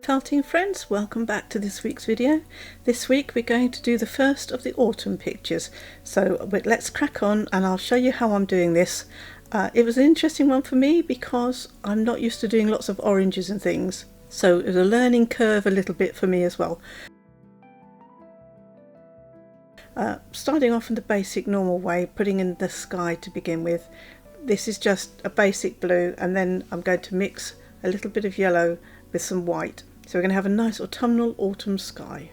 Felting friends, welcome back to this week's video. This week we're going to do the first of the autumn pictures, so let's crack on and I'll show you how I'm doing this. It was an interesting one for me because I'm not used to doing lots of oranges and things, so it was a learning curve a little bit for me as well. Starting off in the basic normal way, putting in the sky to begin with. This is just a basic blue, and then I'm going to mix a little bit of yellow with some white. So we're going to have a nice autumnal autumn sky.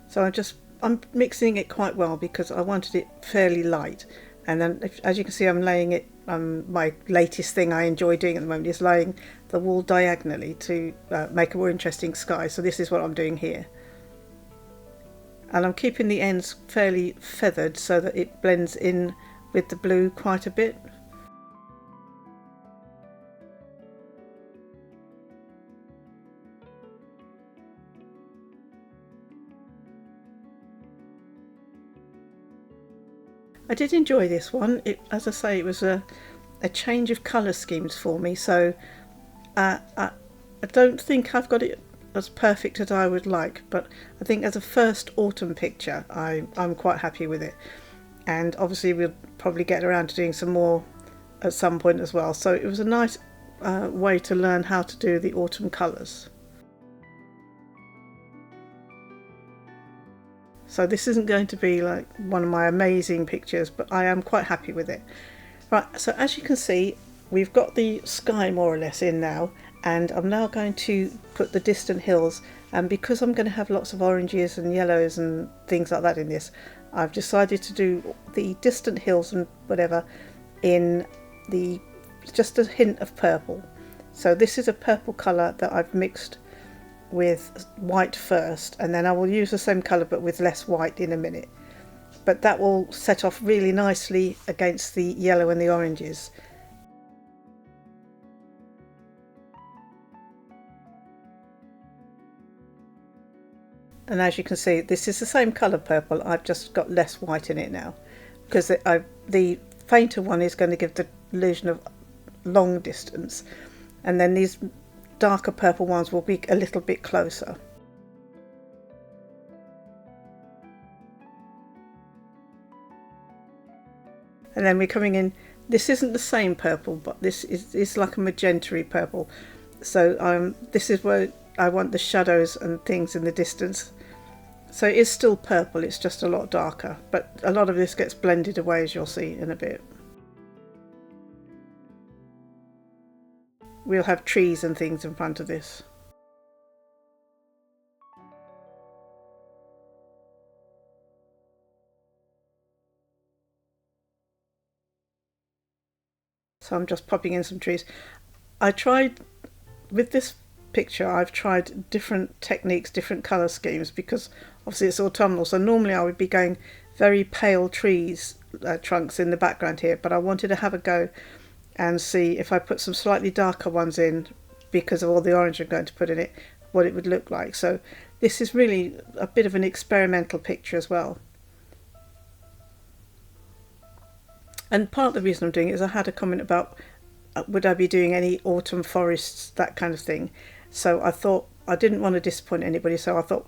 So I'm mixing it quite well because I wanted it fairly light. And then, as you can see, I'm laying it, my latest thing I enjoy doing at the moment is laying the wool diagonally to make a more interesting sky. So this is what I'm doing here. And I'm keeping the ends fairly feathered so that it blends in with the blue quite a bit. I did enjoy this one. As I say, it was a change of colour schemes for me, so I don't think I've got it as perfect as I would like, but I think as a first autumn picture I'm quite happy with it, and obviously we'll probably get around to doing some more at some point as well, so it was a nice way to learn how to do the autumn colours. So this isn't going to be like one of my amazing pictures, but I am quite happy with it. Right, so as you can see, we've got the sky more or less in now, and I'm now going to put the distant hills, and because I'm going to have lots of oranges and yellows and things like that in this, I've decided to do the distant hills and whatever in just a hint of purple. So this is a purple colour that I've mixed with white first, and then I will use the same colour but with less white in a minute, but that will set off really nicely against the yellow and the oranges. And as you can see, this is the same colour purple, I've just got less white in it now because the fainter one is going to give the illusion of long distance, and then these darker purple ones will be a little bit closer. And then we're coming in, this isn't the same purple, but this is like a magenta-y purple. So this is where I want the shadows and things in the distance. So it is still purple, it's just a lot darker, but a lot of this gets blended away, as you'll see in a bit. We'll have trees and things in front of this. So I'm just popping in some trees. With this picture, I've tried different techniques, different colour schemes, because obviously it's autumnal, so normally I would be going very pale trees, trunks in the background here, but I wanted to have a go and see if I put some slightly darker ones in, because of all the orange I'm going to put in it, what it would look like. So this is really a bit of an experimental picture as well. And part of the reason I'm doing it is I had a comment about would I be doing any autumn forests, that kind of thing. So I thought I didn't want to disappoint anybody, so I thought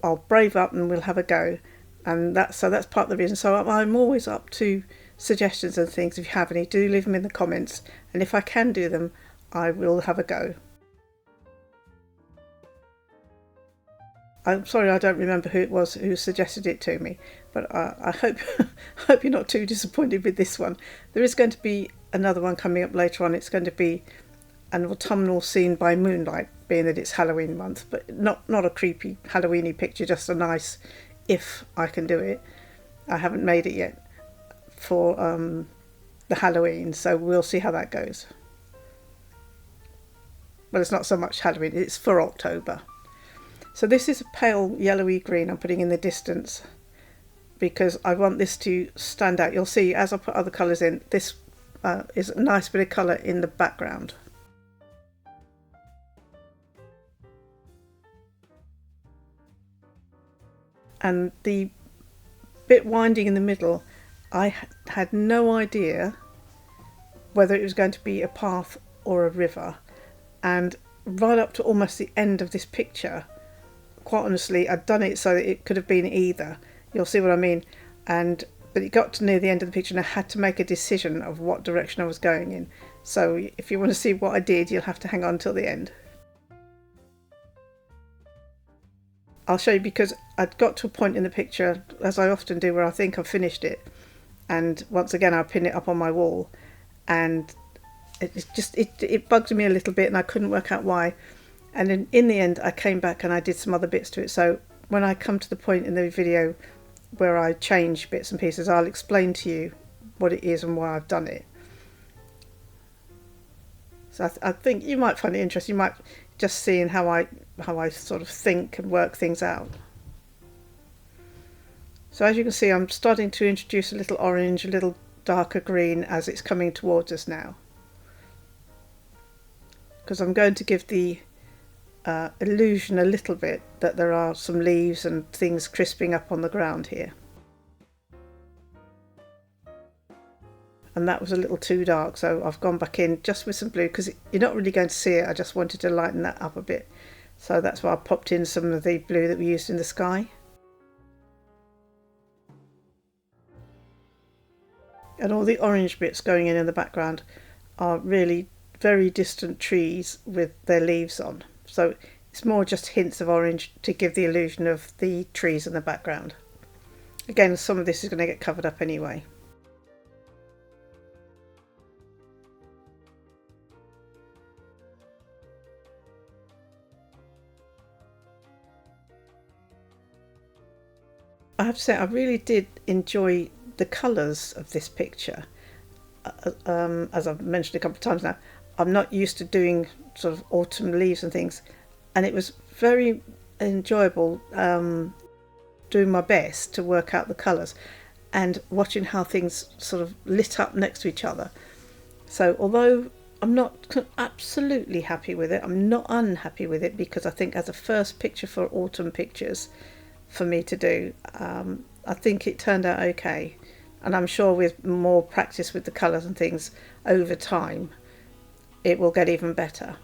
I'll brave up and we'll have a go. And that's part of the reason. So I'm always up to suggestions and things. If you have any, do leave them in the comments, and if I can do them, I will have a go. I'm sorry I don't remember who it was who suggested it to me, but I hope hope you're not too disappointed with this one. There is going to be another one coming up later on. It's going to be an autumnal scene by moonlight, being that it's Halloween month, but not a creepy Halloweeny picture, just a nice, if I can do it. I haven't made it yet for the Halloween, so we'll see how that goes. Well, it's not so much Halloween, it's for October. So this is a pale yellowy green I'm putting in the distance because I want this to stand out. You'll see as I put other colours in, this is a nice bit of colour in the background. and the bit winding in the middle, I had no idea whether it was going to be a path or a river, and right up to almost the end of this picture, quite honestly, I'd done it so that it could have been either. You'll see what I mean. But it got to near the end of the picture and I had to make a decision of what direction I was going in. So if you want to see what I did, you'll have to hang on till the end. I'll show you, because I'd got to a point in the picture, as I often do, where I think I've finished it, and once again I pin it up on my wall, and it bugged me a little bit and I couldn't work out why. And in the end I came back and I did some other bits to it. So when I come to the point in the video where I change bits and pieces, I'll explain to you what it is and why I've done it. So I think you might find it interesting. You might just seeing how I sort of think and work things out. So as you can see, I'm starting to introduce a little orange, a little darker green as it's coming towards us now, because I'm going to give the illusion a little bit that there are some leaves and things crisping up on the ground here. And that was a little too dark, so I've gone back in just with some blue, because you're not really going to see it. I just wanted to lighten that up a bit, so that's why I popped in some of the blue that we used in the sky. And all the orange bits going in the background are really very distant trees with their leaves on, so it's more just hints of orange to give the illusion of the trees in the background. Again, some of this is going to get covered up anyway. I have to say, I really did enjoy the colours of this picture. As I've mentioned a couple of times now, I'm not used to doing sort of autumn leaves and things, and it was very enjoyable doing my best to work out the colours and watching how things sort of lit up next to each other. So although I'm not absolutely happy with it, I'm not unhappy with it, because I think as a first picture for autumn pictures for me to do, I think it turned out okay, and I'm sure with more practice with the colours and things over time it will get even better.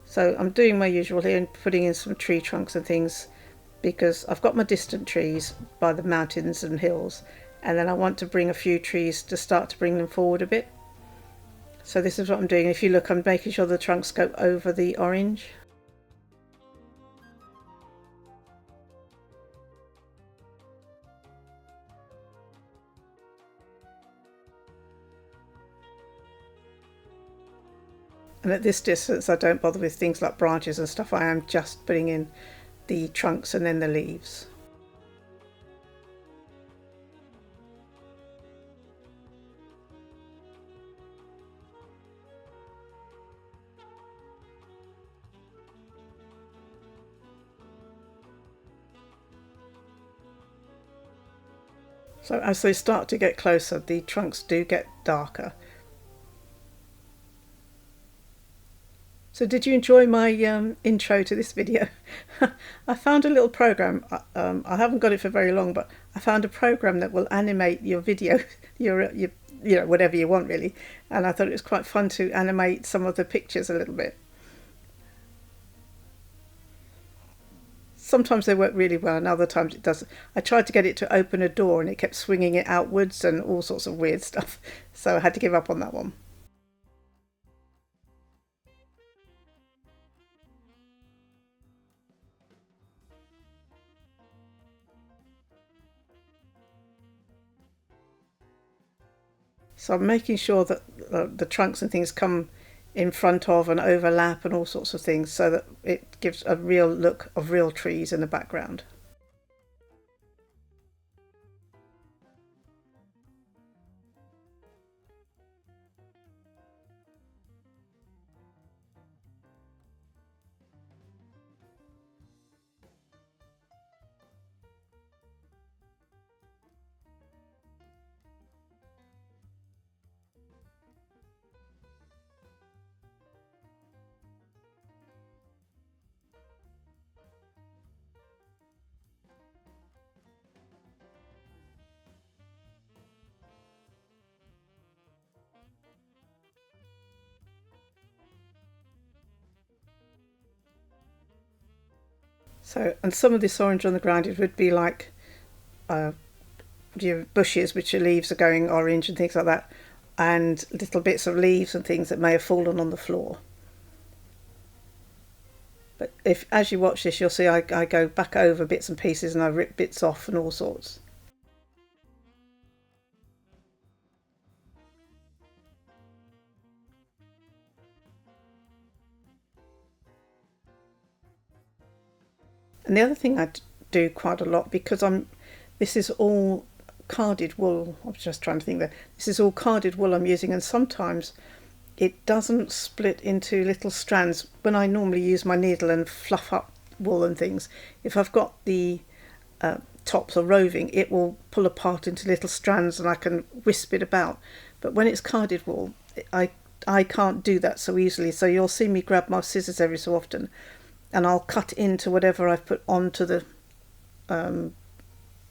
So I'm doing my usual here and putting in some tree trunks and things, because I've got my distant trees by the mountains and hills, and then I want to bring a few trees to start to bring them forward a bit. So this is what I'm doing. If you look, I'm making sure the trunks go over the orange. And at this distance I don't bother with things like branches and stuff. I am just putting in the trunks and then the leaves. So as they start to get closer, the trunks do get darker. So did you enjoy my intro to this video? I found a little program, I haven't got it for very long, but I found a program that will animate your video, your you know, whatever you want really, and I thought it was quite fun to animate some of the pictures a little bit. Sometimes they work really well and other times it doesn't. I tried to get it to open a door and it kept swinging it outwards and all sorts of weird stuff, so I had to give up on that one. So I'm making sure that the trunks and things come in front of and overlap and all sorts of things, so that it gives a real look of real trees in the background. So, and some of this orange on the ground, it would be like your bushes, which your leaves are going orange and things like that, and little bits of leaves and things that may have fallen on the floor. But if, as you watch this, you'll see I go back over bits and pieces and I rip bits off and all sorts. And the other thing I do quite a lot, because this is all carded wool. I was just trying to think that this is all carded wool I'm using, and sometimes it doesn't split into little strands. When I normally use my needle and fluff up wool and things, if I've got the tops or roving, it will pull apart into little strands and I can wisp it about. But when it's carded wool, I can't do that so easily. So you'll see me grab my scissors every so often and I'll cut into whatever I've put onto the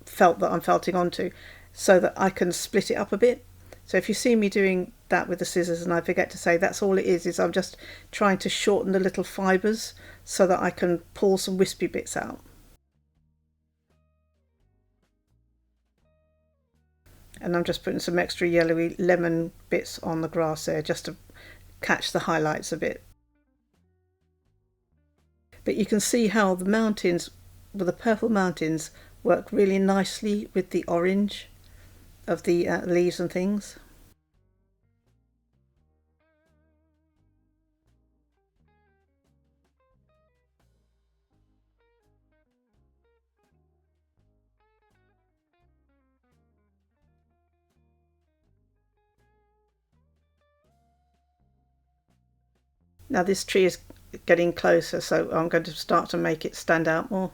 felt that I'm felting onto, so that I can split it up a bit. So if you see me doing that with the scissors and I forget to say, that's all it is I'm just trying to shorten the little fibres so that I can pull some wispy bits out. And I'm just putting some extra yellowy lemon bits on the grass there just to catch the highlights a bit. But you can see how the mountains, with the purple mountains, work really nicely with the orange of the leaves and things. Now this tree is getting closer, so I'm going to start to make it stand out more,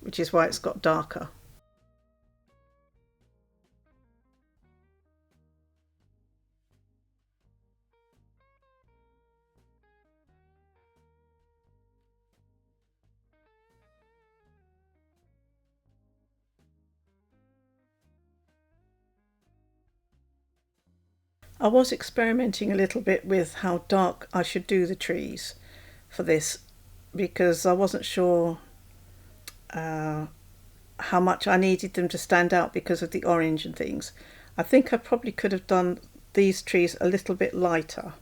which is why it's got darker. I was experimenting a little bit with how dark I should do the trees for this, because I wasn't sure how much I needed them to stand out because of the orange and things. I think I probably could have done these trees a little bit lighter,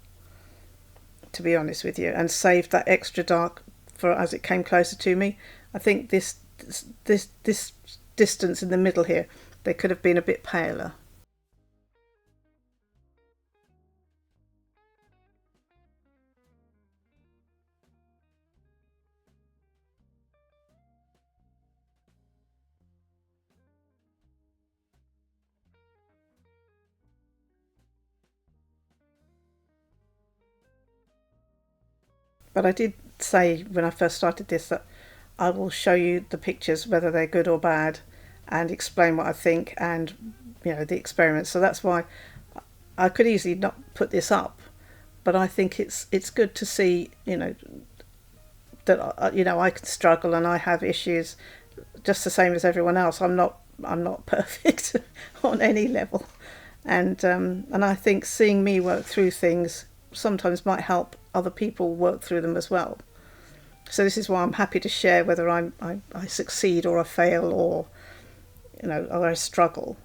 to be honest with you, and saved that extra dark for as it came closer to me. I think this distance in the middle here, they could have been a bit paler. But I did say when I first started this that I will show you the pictures, whether they're good or bad, and explain what I think and the experiments. So that's why I could easily not put this up, but I think it's good to see that I can struggle and I have issues just the same as everyone else. I'm not perfect on any level, and I think seeing me work through things sometimes might help other people work through them as well. So this is why I'm happy to share whether I succeed or I fail or or I struggle.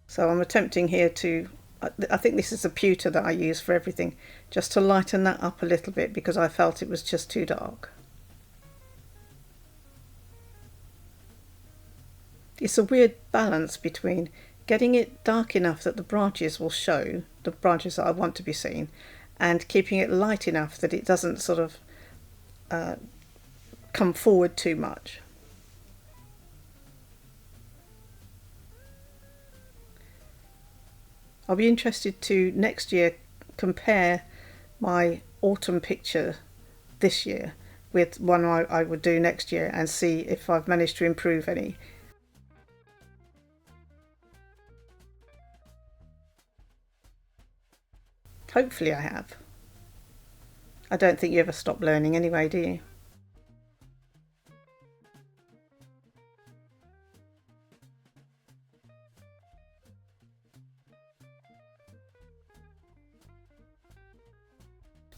So I'm attempting here to, I think this is a pewter that I use for everything, just to lighten that up a little bit because I felt it was just too dark. It's a weird balance between getting it dark enough that the branches will show, the branches that I want to be seen, and keeping it light enough that it doesn't sort of come forward too much. I'll be interested to next year compare my autumn picture this year with one I would do next year and see if I've managed to improve any. Hopefully I have. I don't think you ever stop learning anyway, do you?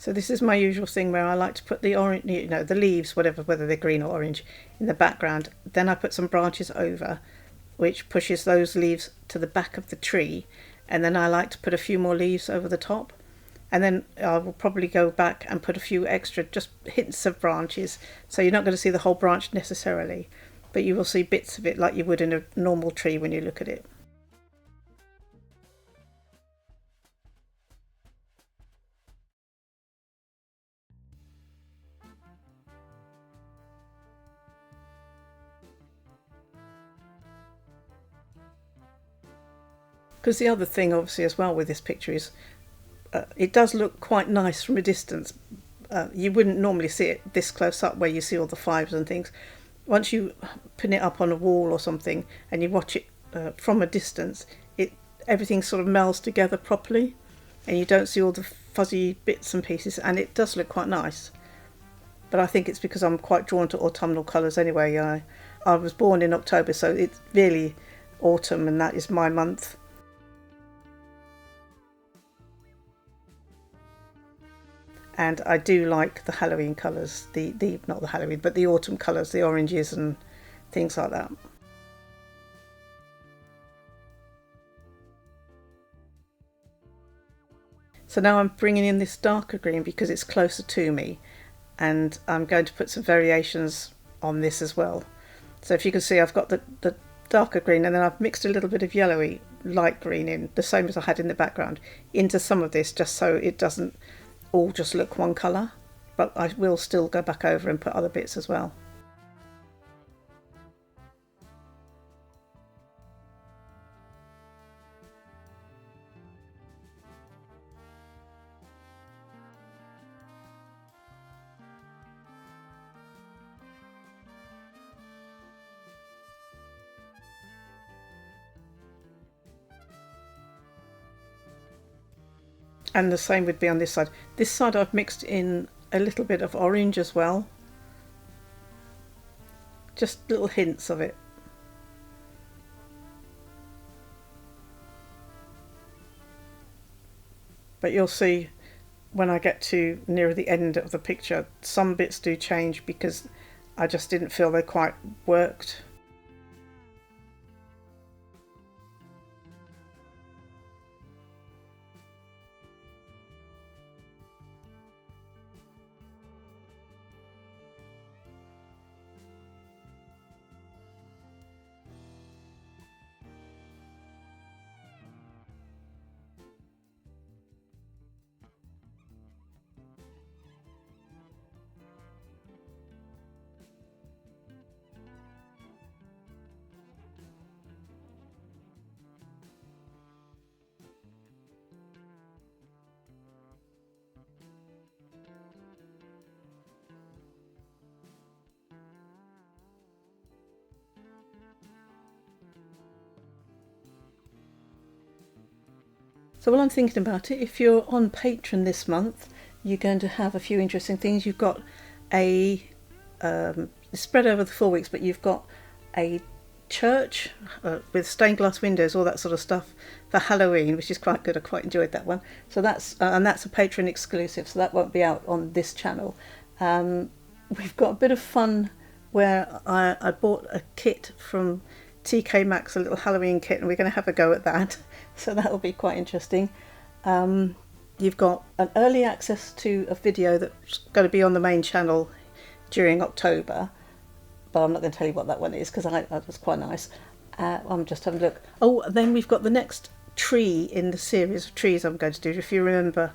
So this is my usual thing where I like to put the orange, the leaves, whatever, whether they're green or orange, in the background. Then I put some branches over, which pushes those leaves to the back of the tree. And then I like to put a few more leaves over the top. And then I will probably go back and put a few extra, just hints of branches. So you're not going to see the whole branch necessarily, but you will see bits of it like you would in a normal tree when you look at it. Because the other thing, obviously, as well with this picture is it does look quite nice from a distance. You wouldn't normally see it this close up where you see all the fibres and things. Once you pin it up on a wall or something and you watch it from a distance, everything sort of melds together properly and you don't see all the fuzzy bits and pieces, and it does look quite nice. But I think it's because I'm quite drawn to autumnal colours anyway. I was born in October, so it's really autumn and that is my month. And I do like the Halloween colours, not the Halloween, but the autumn colours, the oranges and things like that. So now I'm bringing in this darker green because it's closer to me, and I'm going to put some variations on this as well. So if you can see, I've got the darker green, and then I've mixed a little bit of yellowy light green in, the same as I had in the background, into some of this, just so it doesn't all just look one colour, but I will still go back over and put other bits as well. And the same would be on this side. This side I've mixed in a little bit of orange as well. Just little hints of it. But you'll see when I get to nearer the end of the picture, some bits do change because I just didn't feel they quite worked. So while I'm thinking about it, if you're on Patreon this month, you're going to have a few interesting things. You've got a spread over the 4 weeks, but you've got a church with stained glass windows, all that sort of stuff for Halloween, which is quite good. I quite enjoyed that one. So that's and that's a Patreon exclusive, so that won't be out on this channel. We've got a bit of fun where I bought a kit from TK Maxx, a little Halloween kit, and we're going to have a go at that. So that will be quite interesting. You've got an early access to a video that's going to be on the main channel during October, but I'm not going to tell you what that one is because that was quite nice. I'm just having a look. Oh, then we've got the next tree in the series of trees I'm going to do. If you remember,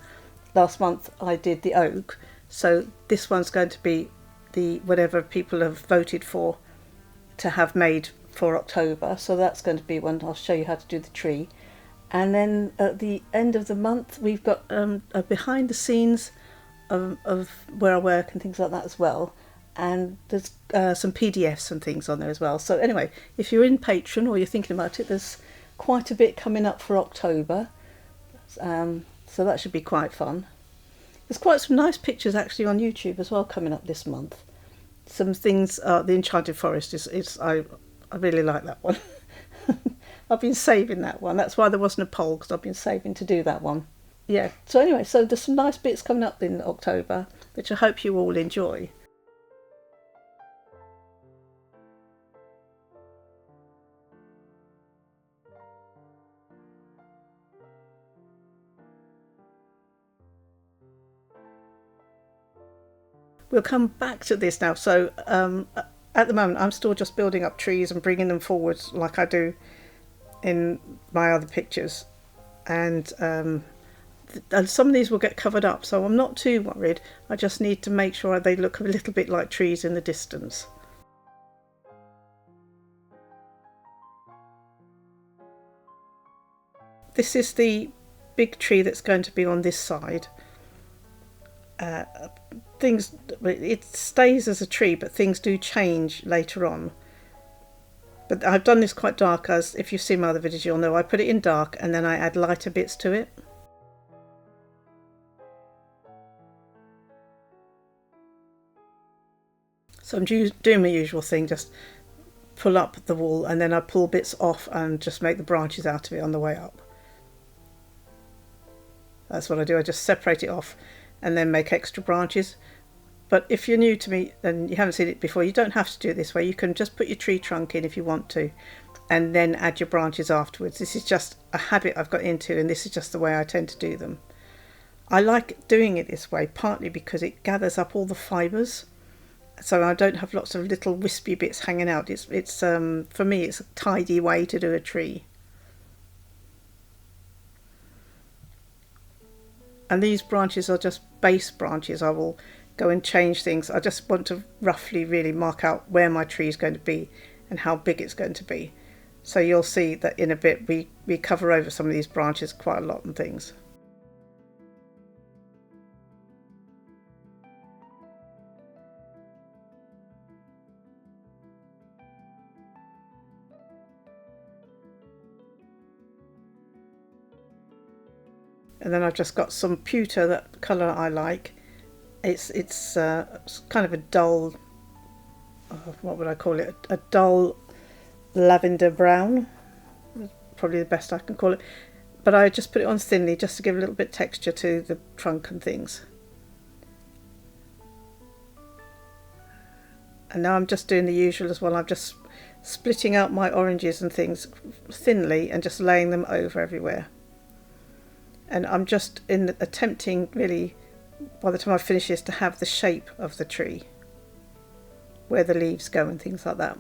last month I did the oak, so this one's going to be the whatever people have voted for to have made for October. So that's going to be one. I'll show you how to do the tree. And then at the end of the month, we've got a behind the scenes of where I work and things like that as well. And there's some PDFs and things on there as well. So anyway, if you're in Patreon or you're thinking about it, there's quite a bit coming up for October. So that should be quite fun. There's quite some nice pictures actually on YouTube as well coming up this month. Some things, the Enchanted Forest is I really like that one. I've been saving that one. That's why there wasn't a poll, because I've been saving to do that one. yeah, so anyway, so there's some nice bits coming up in October, which I hope you all enjoy. We'll come back to this now. So at the moment, I'm still just building up trees and bringing them forward like I do in my other pictures. And some of these will get covered up, so I'm not too worried. I just need to make sure they look a little bit like trees in the distance. This is the big tree that's going to be on this side. Things, it stays as a tree, but things do change later on. But I've done this quite dark, as if you've seen my other videos you'll know I put it in dark and then I add lighter bits to it. So I'm doing my usual thing, just pull up the wall and then I pull bits off and just make the branches out of it on the way up. That's what I do, I just separate it off and then make extra branches. But if you're new to me and you haven't seen it before, you don't have to do it this way. You can just put your tree trunk in if you want to and then add your branches afterwards. This is just a habit I've got into, and this is just the way I tend to do them. I like doing it this way partly because it gathers up all the fibres, so I don't have lots of little wispy bits hanging out. It's for me it's a tidy way to do a tree. And these branches are just base branches. I will go and change things. I just want to roughly really mark out where my tree is going to be and how big it's going to be. So you'll see that in a bit we cover over some of these branches quite a lot and things. And then I've just got some pewter, that colour I like. It's kind of a dull, what would I call it? A dull lavender brown, probably the best I can call it. But I just put it on thinly just to give a little bit of texture to the trunk and things. And now I'm just doing the usual as well. I'm just splitting out my oranges and things thinly and just laying them over everywhere. And I'm just attempting really, by the time I finish this, to have the shape of the tree, where the leaves go and things like that.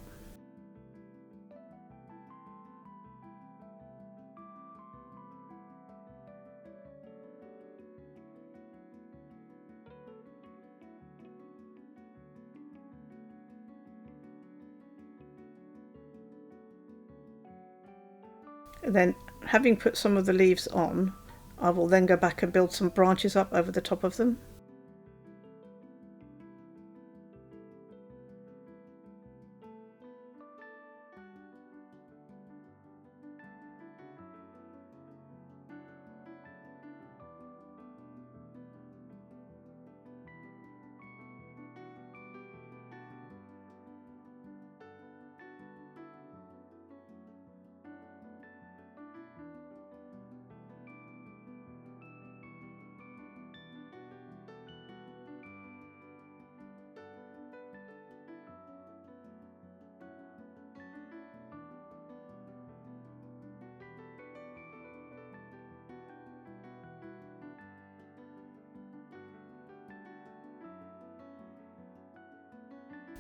And then, having put some of the leaves on, I will then go back and build some branches up over the top of them.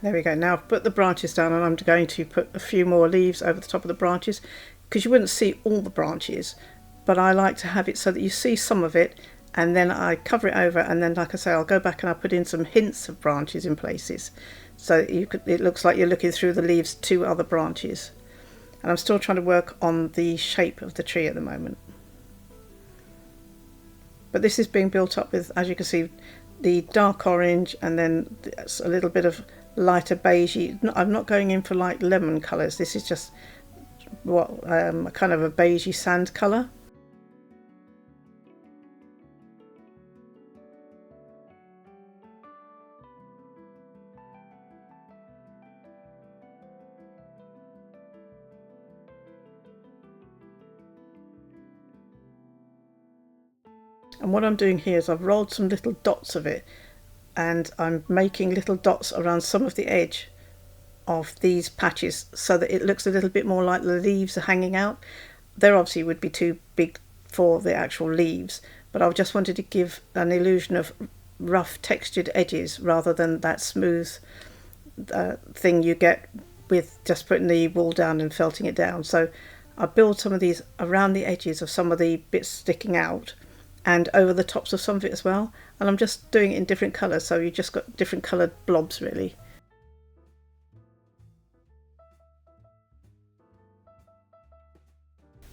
There we go. Now I've put the branches down and I'm going to put a few more leaves over the top of the branches, because you wouldn't see all the branches, but I like to have it so that you see some of it and then I cover it over, and then like I say, I'll go back and I'll put in some hints of branches in places, so it looks like you're looking through the leaves to other branches. And I'm still trying to work on the shape of the tree at the moment. But this is being built up with, as you can see, the dark orange and then a little bit of lighter beige. I'm not going in for light lemon colours. This is just what kind of a beigey sand colour. And what I'm doing here is I've rolled some little dots of it, and I'm making little dots around some of the edge of these patches so that it looks a little bit more like the leaves are hanging out. There obviously would be too big for the actual leaves, but I just wanted to give an illusion of rough textured edges rather than that smooth thing you get with just putting the wool down and felting it down. So I build some of these around the edges of some of the bits sticking out and over the tops of some of it as well, and I'm just doing it in different colours, so you just got different coloured blobs really.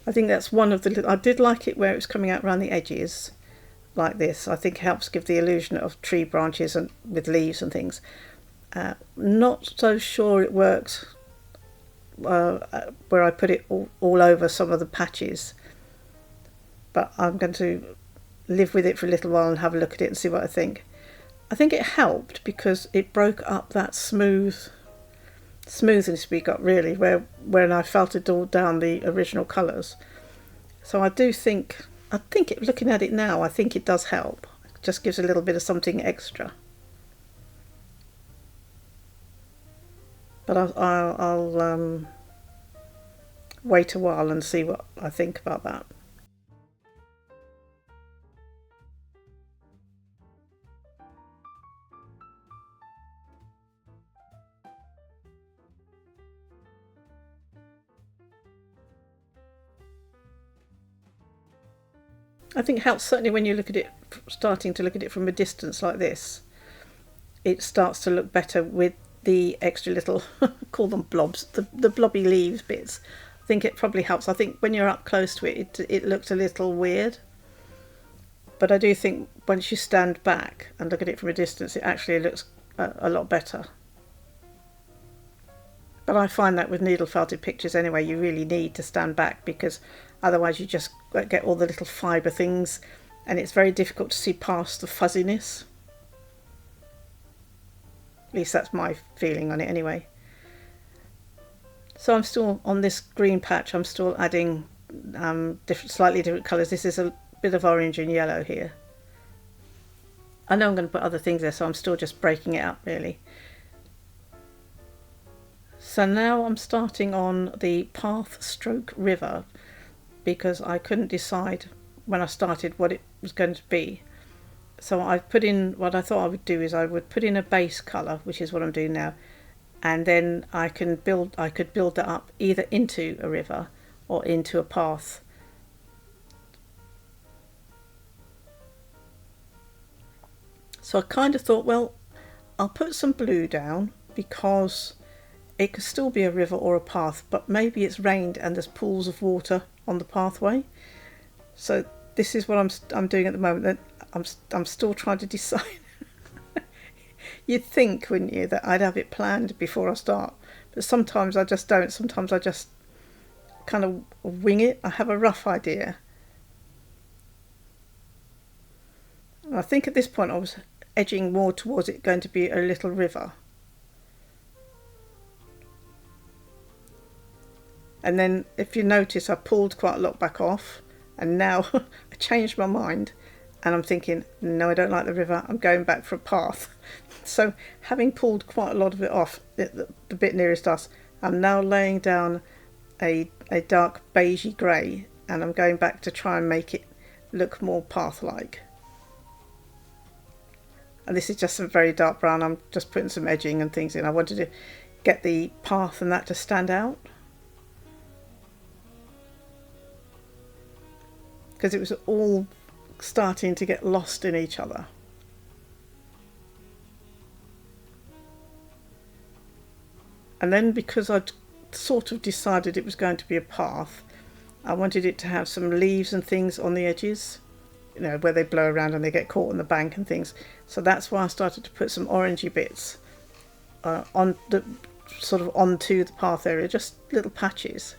I think that's one of the, I did like it where it was coming out around the edges like this. I think it helps give the illusion of tree branches and with leaves and things. Not so sure it works where I put it all over some of the patches, but I'm going to live with it for a little while and have a look at it and see what I think. I think it helped because it broke up that smoothness we got really when I felted all down the original colours. So I think looking at it now, I think it does help. It just gives a little bit of something extra. But I'll wait a while and see what I think about that. I think it helps certainly when you look at it, starting to look at it from a distance like this. It starts to look better with the extra little, call them blobs, the blobby leaves bits. I think it probably helps. I think when you're up close to it, it looks a little weird. But I do think once you stand back and look at it from a distance, it actually looks a lot better. But I find that with needle felted pictures anyway, you really need to stand back because otherwise you just get all the little fibre things and it's very difficult to see past the fuzziness. At least that's my feeling on it anyway. So I'm still on this green patch, I'm still adding slightly different colours. This is a bit of orange and yellow here. I know I'm going to put other things there, so I'm still just breaking it up really. So now I'm starting on the path stroke river because I couldn't decide when I started what it was going to be. So I put in, what I thought I would do is I would put in a base colour, which is what I'm doing now, and then I could build that up either into a river or into a path. So I kind of thought, well, I'll put some blue down because it could still be a river or a path, but maybe it's rained and there's pools of water on the pathway. So this is what I'm doing at the moment. I'm still trying to decide. You'd think, wouldn't you, that I'd have it planned before I start, but sometimes I just don't. Sometimes I just kind of wing it. I have a rough idea. And I think at this point I was edging more towards it going to be a little river. And then if you notice, I pulled quite a lot back off, and now I changed my mind and I'm thinking, no, I don't like the river, I'm going back for a path. So having pulled quite a lot of it off, the bit nearest us, I'm now laying down a dark beigey grey, and I'm going back to try and make it look more path-like. And this is just some very dark brown. I'm just putting some edging and things in. I wanted to get the path and that to stand out, because it was all starting to get lost in each other. And then because I'd sort of decided it was going to be a path, I wanted it to have some leaves and things on the edges, you know, where they blow around and they get caught in the bank and things. So that's why I started to put some orangey bits on the sort of onto the path area, just little patches.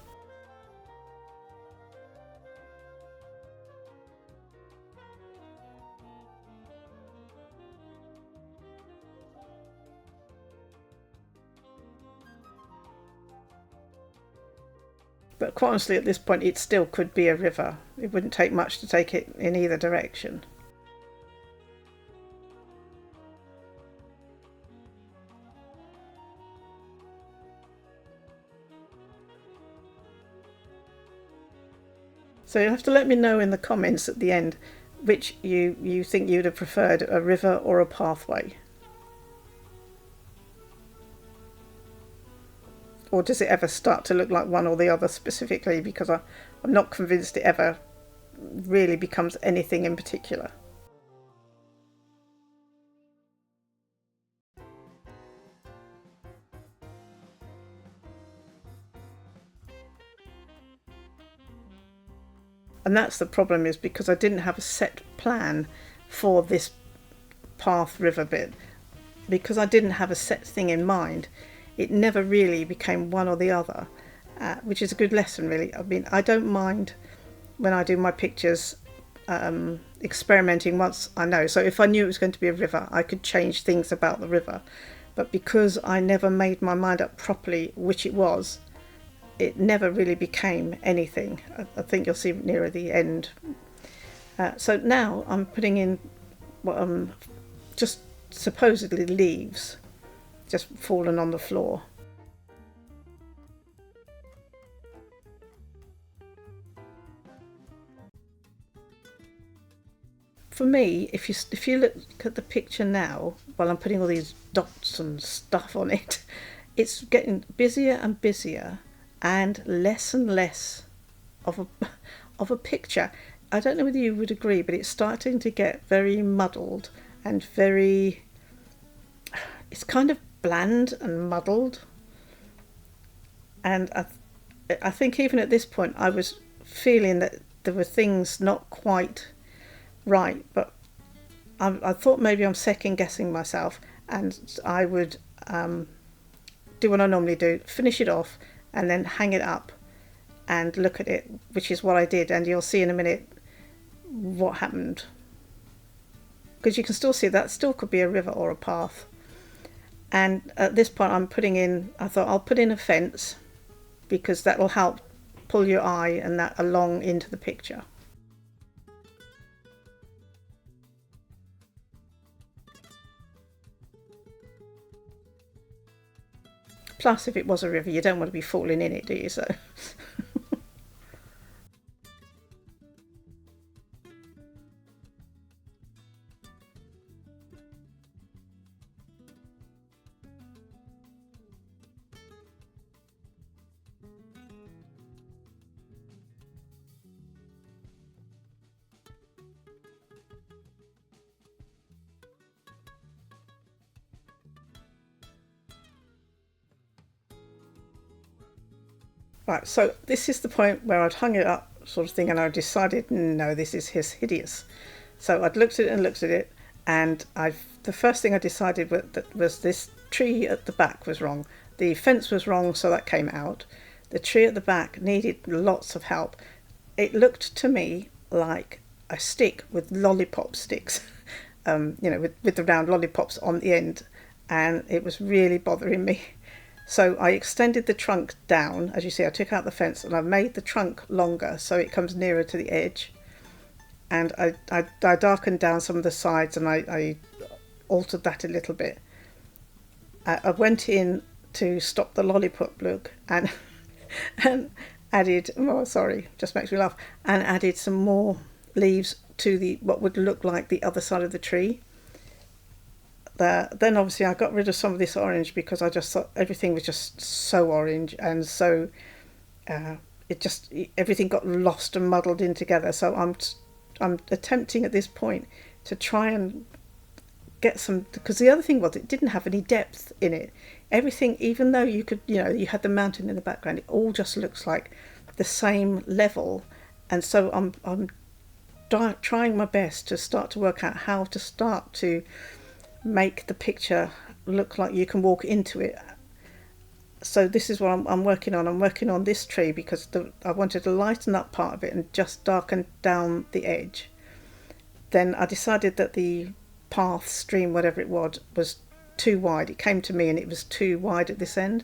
But quite honestly, at this point, it still could be a river. It wouldn't take much to take it in either direction. So you'll have to let me know in the comments at the end which you think you'd have preferred, a river or a pathway. Or does it ever start to look like one or the other specifically? Because I'm not convinced it ever really becomes anything in particular. And that's the problem, is because I didn't have a set plan for this path river bit. Because I didn't have a set thing in mind, it never really became one or the other, which is a good lesson really. I mean, I don't mind when I do my pictures experimenting once I know. So if I knew it was going to be a river, I could change things about the river. But because I never made my mind up properly which it was, it never really became anything. I think you'll see nearer the end. So now I'm putting in what just supposedly leaves just fallen on the floor. For me, if you look at the picture now, while I'm putting all these dots and stuff on it, it's getting busier and busier and less of a picture. I don't know whether you would agree, but it's starting to get very muddled and very, it's kind of bland and muddled. And I think even at this point I was feeling that there were things not quite right, but I thought maybe I'm second guessing myself, and I would do what I normally do, finish it off and then hang it up and look at it, which is what I did, and you'll see in a minute what happened, because you can still see that still could be a river or a path. And at this point I'm putting in, I thought I'll put in a fence because that will help pull your eye and that along into the picture. Plus, if it was a river, you don't want to be falling in it, do you? So right, so this is the point where I'd hung it up sort of thing, and I decided, no, this is hideous. So I'd looked at it and looked at it, and the first thing I decided was this tree at the back was wrong. The fence was wrong, so that came out. The tree at the back needed lots of help. It looked to me like a stick with lollipop sticks, with the round lollipops on the end, and it was really bothering me. So I extended the trunk down. As you see, I took out the fence and I made the trunk longer so it comes nearer to the edge. And I darkened down some of the sides, and I altered that a little bit. I went in to stop the lollipop look and added, oh sorry, just makes me laugh, and added some more leaves to what would look like the other side of the tree. Then obviously I got rid of some of this orange because I just thought everything was just so orange, and so everything got lost and muddled in together. So I'm attempting at this point to try and get some, because the other thing was it didn't have any depth in it. Everything, even though you had the mountain in the background, it all just looks like the same level. And so I'm trying my best to start to work out how to start to make the picture look like you can walk into it. So this is what I'm working on. I'm working on this tree because I wanted to lighten up part of it and just darken down the edge. Then I decided that the path, stream, whatever it was too wide. It came to me and it was too wide at this end,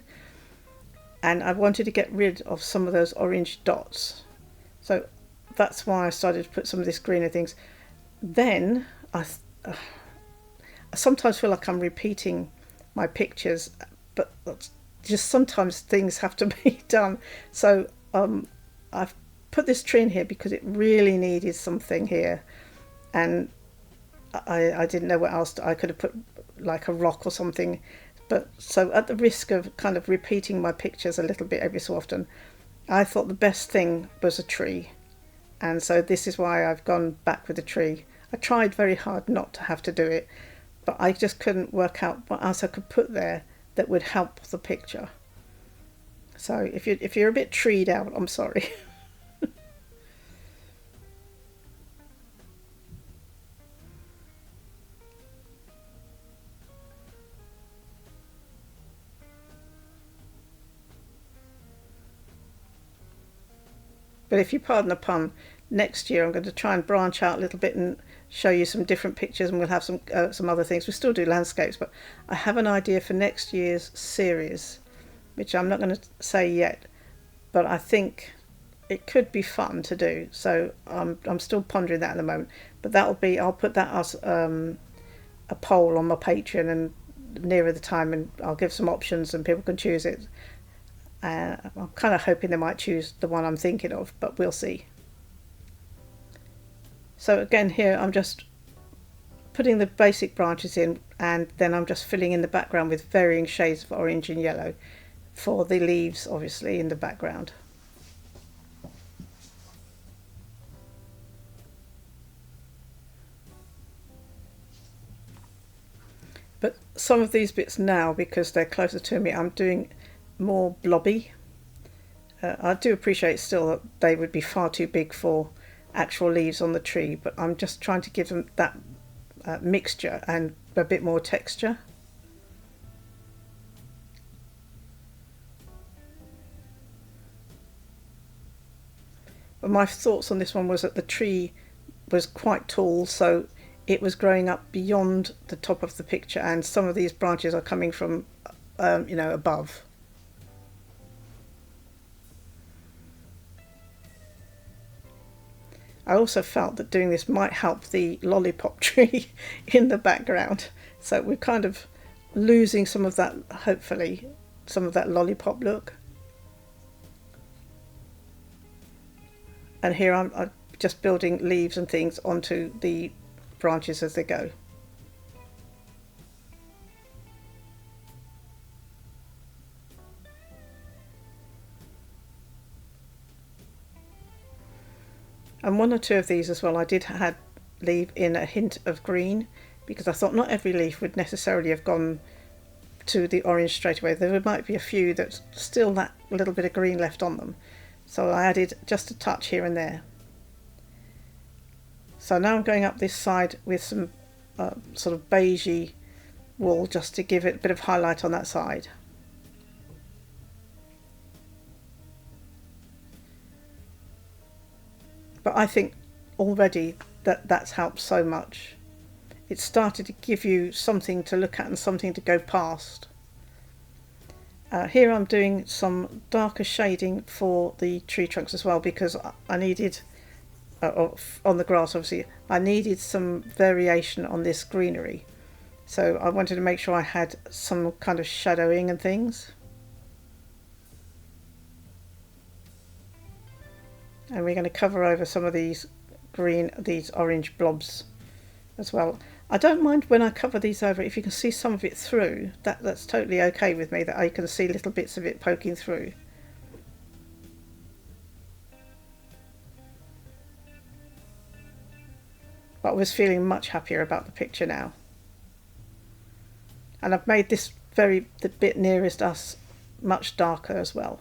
and I wanted to get rid of some of those orange dots. So that's why I started to put some of this greener things. Then I sometimes feel like I'm repeating my pictures, but just sometimes things have to be done. So I've put this tree in here because it really needed something here, and I didn't know what else I could have put, like a rock or something. But so at the risk of kind of repeating my pictures a little bit every so often, I thought the best thing was a tree. And so this is why I've gone back with a tree. I tried very hard not to have to do it, but I just couldn't work out what else I could put there that would help the picture. So if you're a bit treed out, I'm sorry. But if you pardon the pun, next year I'm going to try and branch out a little bit and show you some different pictures, and we'll have some other things. We still do landscapes, but I have an idea for next year's series, which I'm not going to say yet, but I think it could be fun to do. So I'm still pondering that at the moment. But I'll put that as a poll on my Patreon, and nearer the time, and I'll give some options and people can choose it. I'm kind of hoping they might choose the one I'm thinking of, but we'll see. So again, here I'm just putting the basic branches in, and then I'm just filling in the background with varying shades of orange and yellow for the leaves, obviously, in the background. But some of these bits now, because they're closer to me, I'm doing more blobby. I do appreciate still that they would be far too big for actual leaves on the tree, but I'm just trying to give them that mixture and a bit more texture. But my thoughts on this one was that the tree was quite tall, so it was growing up beyond the top of the picture, and some of these branches are coming from above. I also felt that doing this might help the lollipop tree in the background. So we're kind of losing some of that, hopefully, some of that lollipop look. And here I'm just building leaves and things onto the branches as they go. And one or two of these as well, I did leave in a hint of green, because I thought not every leaf would necessarily have gone to the orange straight away. There might be a few that's still that little bit of green left on them. So I added just a touch here and there. So now I'm going up this side with some sort of beigey wool, just to give it a bit of highlight on that side. But I think already that's helped so much. It's started to give you something to look at and something to go past. Here I'm doing some darker shading for the tree trunks as well, because I needed, on the grass obviously, I needed some variation on this greenery. So I wanted to make sure I had some kind of shadowing and things. And we're going to cover over some of these orange blobs as well. I don't mind when I cover these over, if you can see some of it through, that's totally okay with me, that I can see little bits of it poking through. But I was feeling much happier about the picture now. And I've made this the bit nearest us much darker as well.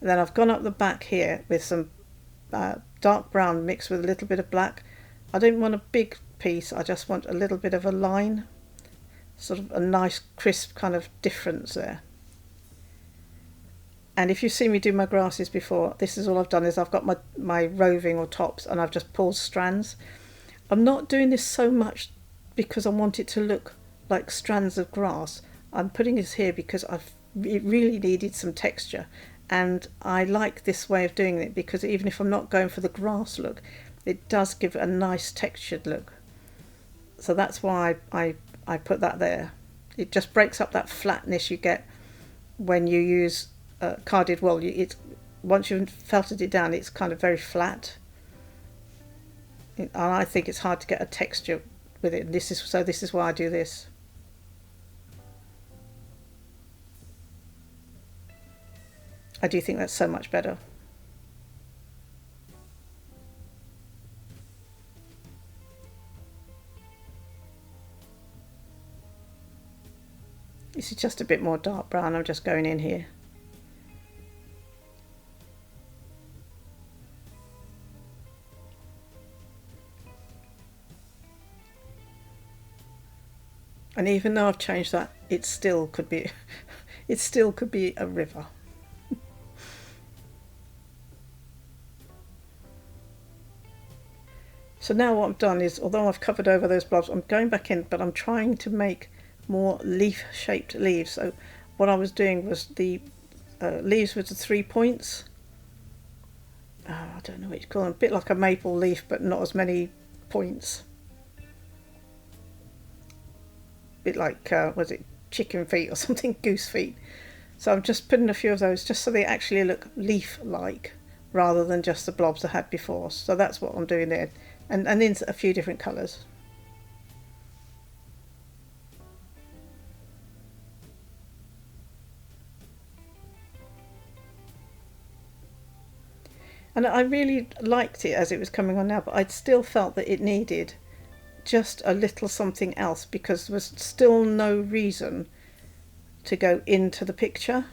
And then I've gone up the back here with some dark brown mixed with a little bit of black. I don't want a big piece, I just want a little bit of a line, sort of a nice crisp kind of difference there. And if you've seen me do my grasses before, this is all I've done, is I've got my roving or tops, and I've just pulled strands. I'm not doing this so much because I want it to look like strands of grass. I'm putting this here because it really needed some texture. And I like this way of doing it, because even if I'm not going for the grass look, it does give a nice textured look. So that's why I put that there. It just breaks up that flatness you get when you use carded wool. once you've felted it down, it's kind of very flat. And I think it's hard to get a texture with it. This is why I do this. I do think that's so much better. This is just a bit more dark brown. I'm just going in here. And even though I've changed that, it still could be a river. So now what I've done is, although I've covered over those blobs, I'm going back in, but I'm trying to make more leaf-shaped leaves. So what I was doing was the leaves with the 3 points. I don't know what you call them. A bit like a maple leaf, but not as many points. A bit like, was it chicken feet or something? Goose feet. So I'm just putting a few of those just so they actually look leaf-like rather than just the blobs I had before. So that's what I'm doing there. And in a few different colours. And I really liked it as it was coming on now, but I still felt that it needed just a little something else because there was still no reason to go into the picture.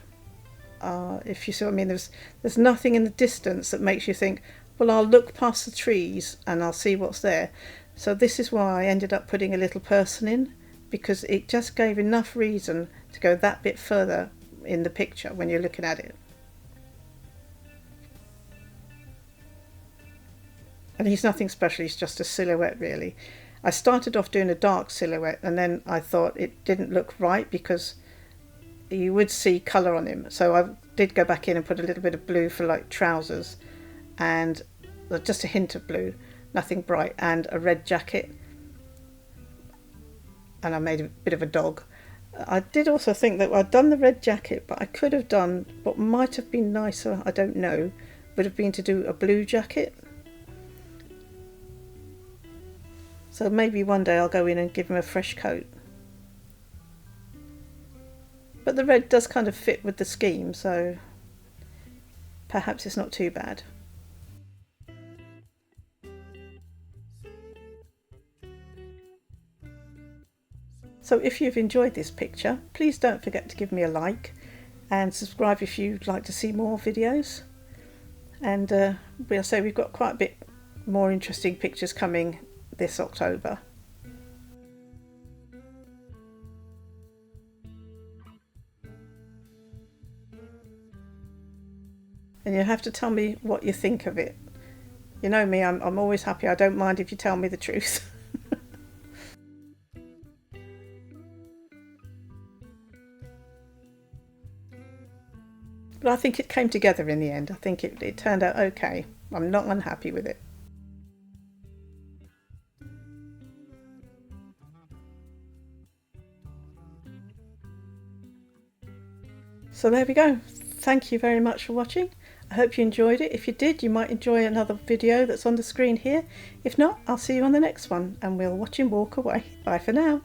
If you see what I mean, there's nothing in the distance that makes you think, well, I'll look past the trees and I'll see what's there. So this is why I ended up putting a little person in, because it just gave enough reason to go that bit further in the picture when you're looking at it. And he's nothing special, he's just a silhouette really. I started off doing a dark silhouette and then I thought it didn't look right because you would see colour on him. So I did go back in and put a little bit of blue for like trousers and just a hint of blue, nothing bright, and a red jacket. And I made a bit of a dog. I did also think that I'd done the red jacket, but I could have done what might have been nicer, I don't know, would have been to do a blue jacket. So maybe one day I'll go in and give him a fresh coat. But the red does kind of fit with the scheme, so perhaps it's not too bad. So if you've enjoyed this picture, please don't forget to give me a like and subscribe if you'd like to see more videos. And we'll say we've got quite a bit more interesting pictures coming this October. And you have to tell me what you think of it. You know me, I'm always happy. I don't mind if you tell me the truth. But I think it came together in the end. I think it turned out okay. I'm not unhappy with it. So there we go. Thank you very much for watching. I hope you enjoyed it. If you did, you might enjoy another video that's on the screen here. If not, I'll see you on the next one and we'll watch him walk away. Bye for now.